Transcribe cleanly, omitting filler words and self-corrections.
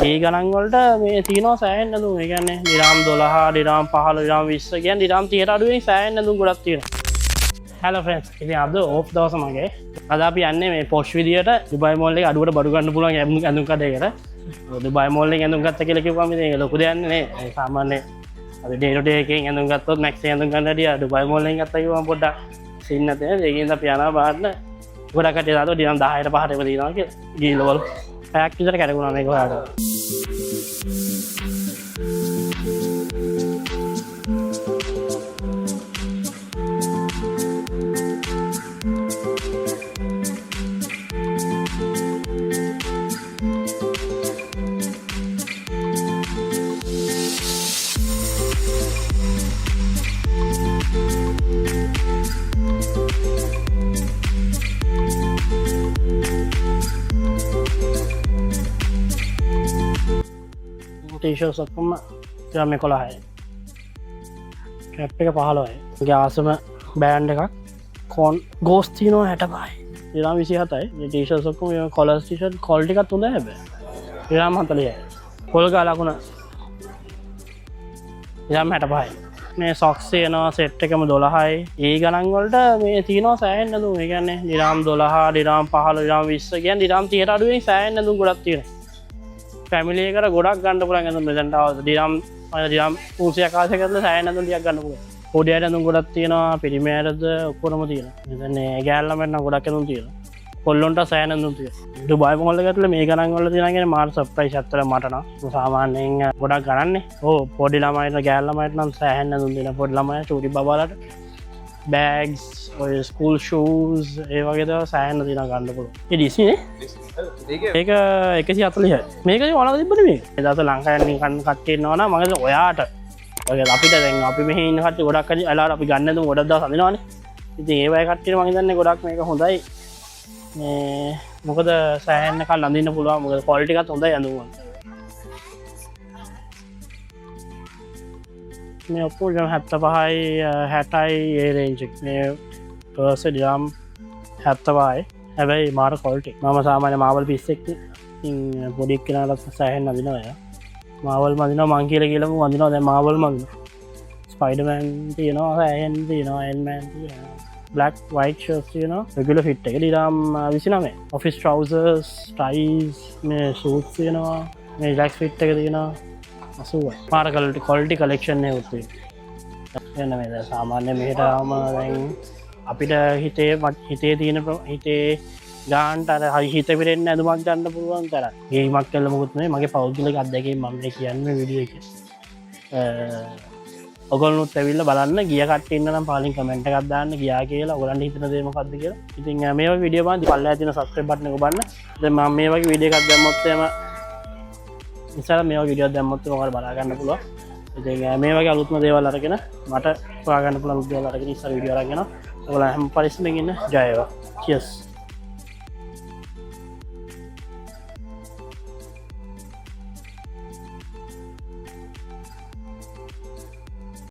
ඒ ගණන් වලට මේ තියෙනවා සෑහෙන නදුම්. ඒ කියන්නේ දිරාම් 12, දිරාම් 15, දිරාම් 20 කියන්නේ දිරාම් 30ට අඩුවෙන් සෑහෙන නදුම් ගොඩක් තියෙනවා. Hello friends, ඉතින් අද ඕෆ් දවස මගේ. අද අපි යන්නේ මේ පොෂ් විදියට ඩුබයි මෝල් එකේ අඩුවට බඩු ගන්න පුළුවන් ඇඳුම් කඩේකට. ඩුබයි මෝල් එකේ ඇඳුම් ගත්ත කියලා කිව්වම ඉතින් ඒක ලොකු දෙයක් නේ. ඒ සාමාන්‍ය අපි ඩේ ටු ඩේ එකෙන් ඇඳුම් ගත්තොත් මැක්ස් එකෙන් ඇඳුම් ගන්න හැටිය ඩුබයි මෝල් එකෙන් ගත්තා කිව්වම පොඩ්ඩක් සීන් නැතේ. ඒකෙන් අපි යනවා බාන්න. ගොඩක් කටේ දාලා දිනම් 10ට 5ට ඒව දිනවා කියලා. ගිහිල්ලවල පැයක් විතර කැරකුණා මේක හොයාගන්න. ටීෂර්ට්ස් ඔක්කොම ග්‍රෑම් 11යි. කැප් එක 15යි. මගේ ආසම බෑන්ඩ් එකක් කෝන් ගෝස් තියෙනවා 65යි. දිරාම් 27යි. මේ ටීෂර්ට්ස් ඔක්කොම මේ කොලර්ස් ටීෂර්ට් ක්වොලිටි එකත් හොඳයි හැබැයි. දිරාම් 40යි. පොල්ගා ලකුණ දිරාම් 65යි. මේ සොක්ස් තියෙනවා සෙට් එකම 12යි. ඒ ගණන් වලට මේ තියෙනවා සෑහෙන නදුම්. ඒ කියන්නේ දිරාම් 12, දිරාම් 15, දිරාම් 20 කියන්නේ දිරාම් 30ට අඩුවෙන් සෑහෙන නදුම් ගොඩක් තියෙනවා. ෆැමිලි එකට ගොඩක් ගන්න පුළුවන් ඇඳුම් මෙතනට ආවද දිරම් 300 කාසය කරලා සෑහෙන ඇඳුම් ටිකක් ගන්න පුළුවන්. පොඩි අයට ඇඳුම් ගොඩක් තියෙනවා, පිරිමෑරද ඔක්කොම තියෙනවා. මෙතන ගෑල් ළමයට නම් ගොඩක් ඇඳුම් තියෙනවා. කොල්ලොන්ට සෑහෙන ඇඳුම් තියෙනවා. ඩුබයි මෝල් එකට මේ ගණන් වල තියෙනවා කියන්නේ මාර සර්ප්‍රයිස් ඇත්තට මට නම්. සාමාන්‍යයෙන් ගොඩක් ගණන්නේ. ඔව් පොඩි ළමයිට ගෑල් ළමයට නම් සෑහෙන ඇඳුම් තියෙනවා. පොඩි ළමයි චූටි බබාලට බෑග්ස්, ඔය ස්කූල් ෂූස් ඒ වගේ දේවල් සෑහෙන තියෙනවා ගන්න පුළුවන්. ඒ ඩිස්නි නේ? ඒක 140යි. මේක ඔයාලා තිබ්බනේ මේක. ඒ දවස් ලංකාවෙන් නිකන් කට්ටිය ඉන්නවා නම් මම ඔයාට ඔය අපිට දැන් අපි මෙහි ඉන්න කට්ටිය ගොඩක් අලාර අපි ගන්න දුම් ගොඩක් දවස් අඳිනවානේ. ඉතින් ඒ වගේ කට්ටියට මම හිතන්නේ ගොඩක් මේක හොඳයි. මේ මොකද සෑහෙන කල් අඳින්න පුළුවන්. මොකද ක්වොලිටි එකත් හොඳයි අඳුම් වල. මේ ඔක්කොම 75යි 60යි ඒ රේන්ජ් එක. මේ පර්ස් දිරම් 70යි. හැබැයි මාර කොල්ටි. මම සාමාන්‍ය මාවල් පිස්සෙක්. ඉතින් පොඩි එක්කෙනාට සෑහෙන අඳිනවා. මාවල් මදිනවා මං කියලා කියලාම අඳිනවා. දැන් මාවල් මදිනවා. ස්පයිඩර්මෑන් තියෙනවා, සෑහෙන තියෙනවා, අයර්න් මෑන් තියෙනවා. බ්ලැක් වයිට් ෂර්ට්ස් තියෙනවා. රෙගුලර් ෆිට් එක. දිරම් 29. ඔෆිස් ට්‍රවුසර්ස්, ටයිස්, මේ සූට්ස් තියෙනවා. මේ රිලැක්ස් ෆිට් එක තියෙනවා. 80යි. මාර කොල්ටි කලෙක්ෂන් එකක් තියෙනවා. එන්න මේ සාමාන්‍ය මෙහෙට ආවම දැන් අපිට හිතේ තියෙන හිතේ ගාන්ට අර හරි හිත පිරෙන්න ඇඳුමක් ගන්න පුළුවන් තරම්. ගේමක් කළා මොකුත් නෙමෙයි. මගේ පෞද්ගලික අත්දැකීම් මම කියන්නේ වීඩියෝ එකේ. ඔයගොල්ලොත් ඇවිල්ලා බලන්න ගිය කට්ටිය ඉන්න නම් පාලින් කමෙන්ට් එකක් දාන්න ගියා කියලා. ඔයගොල්ලන්ට හිතන දේ මොකද්ද කියලා. ඉතින් මේ වගේ වීඩියෝ බලන්න පල්ලෙහා තියෙන subscribe button එක ඔබන්න. දැන් මම මේ වගේ වීඩියෝ එකක් දැම්මොත් එහෙම ඉස්සර මේ වගේ වීඩියෝ දැම්මොත් ඔයාලට බලා ගන්න පුළුවන්. ඉතින් මේ වගේ අලුත්ම දේවල් අරගෙන මට හොයා ගන්න පුළුවන් දේවල් අරගෙන ඉස්සර වීඩියෝ අරගෙන ඔයාලා හැම පරිස්සමෙන් ඉන්න ජය වේවා. Cheers.